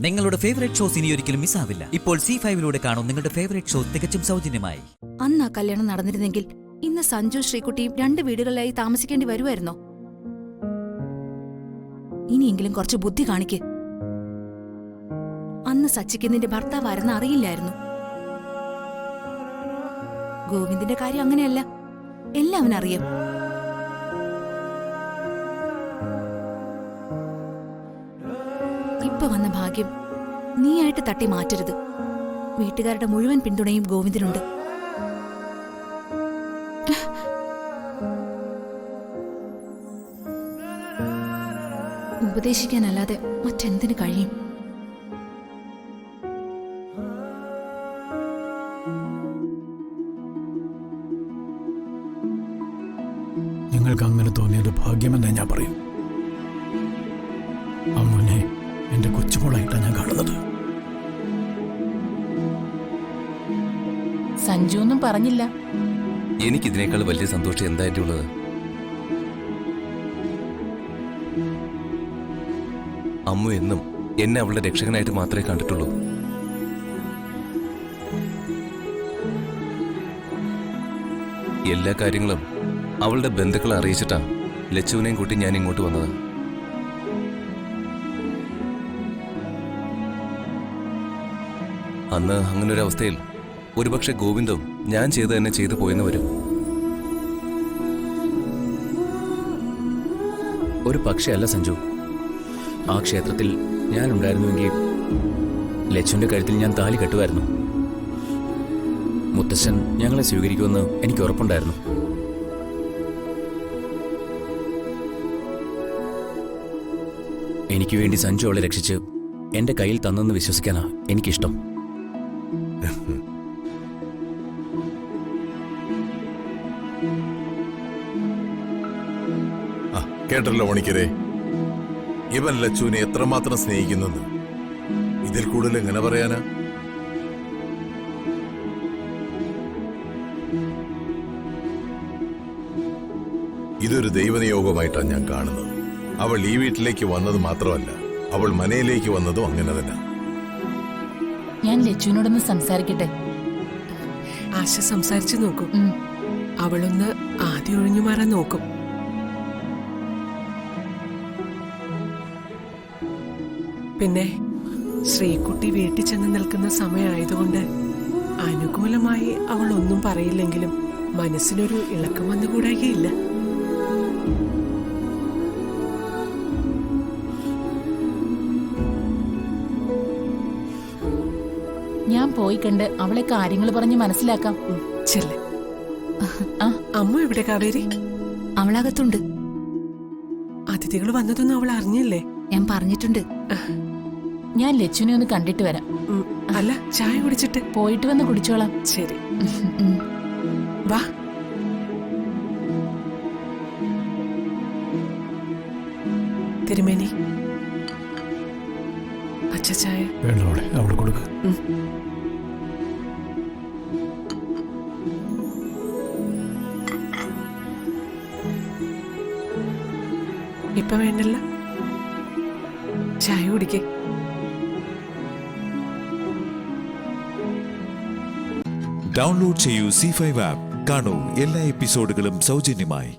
നിങ്ങളുടെ favourite shows ഇനി ഒരിക്കലും മിസ്സാവില്ല. ഇപ്പോൾ C5 കാണും നിങ്ങളുടെ ഫേവറേറ്റ് ഷോ തികച്ചും സൗജന്യമായി. അന്ന് ആ കല്യാണം നടന്നിരുന്നെങ്കിൽ ഇന്ന് സഞ്ജു ശ്രീകുട്ടിയും 2 വീടുകളിലായി താമസിക്കേണ്ടി വരുമായിരുന്നോ? ഇനിയെങ്കിലും കുറച്ച് ബുദ്ധി കാണിക്ക്. അന്ന് സച്ചിക്ക് നിന്റെ ഭർത്താവാരെന്ന് അറിയില്ലായിരുന്നു. ഗോവിന്ദിന്റെ കാര്യം അങ്ങനെയല്ല, എല്ലാം അവനറിയാം. ഇപ്പൊ വന്ന ഭാഗ്യം നീയായിട്ട് തട്ടി മാറ്റരുത്. വീട്ടുകാരുടെ മുഴുവൻ പിന്തുണയും ഗോവിന്ദിനുണ്ട്. ഉപദേശിക്കാനല്ലാതെ മറ്റെന്തിനു കഴിയും? നിങ്ങൾക്ക് അങ്ങനെ തോന്നിയത് ഭാഗ്യമെന്നേ ഞാൻ പറയും. അമ്മുനെ എന്റെ കൊച്ചുമോളായിട്ടാണ് ഞാൻ കാണുന്നത്. സഞ്ജു ഒന്നും പറഞ്ഞില്ല. എനിക്കിതിനേക്കാൾ വലിയ സന്തോഷം എന്തായിട്ടുള്ളത്? അമ്മു എന്നും എന്നെ അവളുടെ രക്ഷകനായിട്ട് മാത്രമേ കണ്ടിട്ടുള്ളൂ. എല്ലാ കാര്യങ്ങളും അവളുടെ ബന്ധുക്കളെ അറിയിച്ചിട്ടാ ലച്ചുവിനെയും കൂട്ടി ഞാൻ ഇങ്ങോട്ട് വന്നത്. അന്ന് അങ്ങനൊരവസ്ഥയിൽ ഒരുപക്ഷെ ഗോവിന്ദും ഞാൻ ചെയ്ത് തന്നെ ചെയ്തു പോയെന്ന് വരും. ഒരു പക്ഷേ അല്ല സഞ്ജു, ആ ക്ഷേത്രത്തിൽ ഞാൻ ഉണ്ടായിരുന്നുവെങ്കിൽ ലച്ചുവിന്റെ കഴുത്തിൽ ഞാൻ താലി കെട്ടുമായിരുന്നു. മുത്തശ്ശൻ ഞങ്ങളെ സ്വീകരിക്കുമെന്ന് എനിക്ക് ഉറപ്പുണ്ടായിരുന്നു. എനിക്ക് വേണ്ടി സഞ്ജു അവളെ രക്ഷിച്ച് എന്റെ കയ്യിൽ തന്നെന്ന് വിശ്വസിക്കാനാ എനിക്കിഷ്ടം. കേട്ടല്ലോ മണിക്കരെ, ഇവൻ ലച്ചുവിനെ എത്രമാത്രം സ്നേഹിക്കുന്നെന്ന്. ഇതിൽ കൂടുതൽ എങ്ങനെ പറയാനാ? ഇതൊരു ദൈവനിയോഗമായിട്ടാണ് ഞാൻ കാണുന്നത്. അവൾ ഈ വീട്ടിലേക്ക് വന്നത് മാത്രമല്ല, അവൾ മനയിലേക്ക് വന്നതും അങ്ങനെ തന്നെ. ഞാൻ ലച്ചുവിനോടൊന്ന് സംസാരിക്കട്ടെ. ആശ സംസാരിച്ചു നോക്കും. അവളൊന്ന് ആദ്യം ഒഴിഞ്ഞു മാറാൻ നോക്കും. പിന്നെ ശ്രീകുട്ടി വീട്ടിൽ ചെന്ന് നിൽക്കുന്ന സമയമായതുകൊണ്ട് അനുകൂലമായി അവൾ ഒന്നും പറയില്ലെങ്കിലും മനസ്സിനൊരു ഇളക്കം വന്നുകൂടായില്ല. ഞാൻ പോയി കണ്ട് അവളെ കാര്യങ്ങൾ പറഞ്ഞ് മനസ്സിലാക്കാം. ചെല്ല്. അമ്മ എവിടെ കാവേരി? അവളകത്തുണ്ട്. അതിഥികൾ വന്നതൊന്നും അവൾ അറിഞ്ഞില്ലേ? ഞാൻ പറഞ്ഞിട്ടുണ്ട്. ഞാൻ ലച്ചുവിനെ ഒന്ന് കണ്ടിട്ട് വരാം. അല്ല, ചായ കുടിച്ചിട്ട് പോയിട്ട് വന്ന് കുടിച്ചോളാം. ശരി, വാ. തിരുമേനി, അച്ഛ ചായ വേണ്ടോടെ അവളെ കൊടുക്ക. ഇപ്പൊ വേണ്ടല്ല, ചായ കുടിക്കേ. ഡൗൺലോഡ് ചെയ്യൂ C5 ആപ്പ്. കാണൂ എല്ലാ എപ്പിസോഡുകളും സൗജന്യമായി.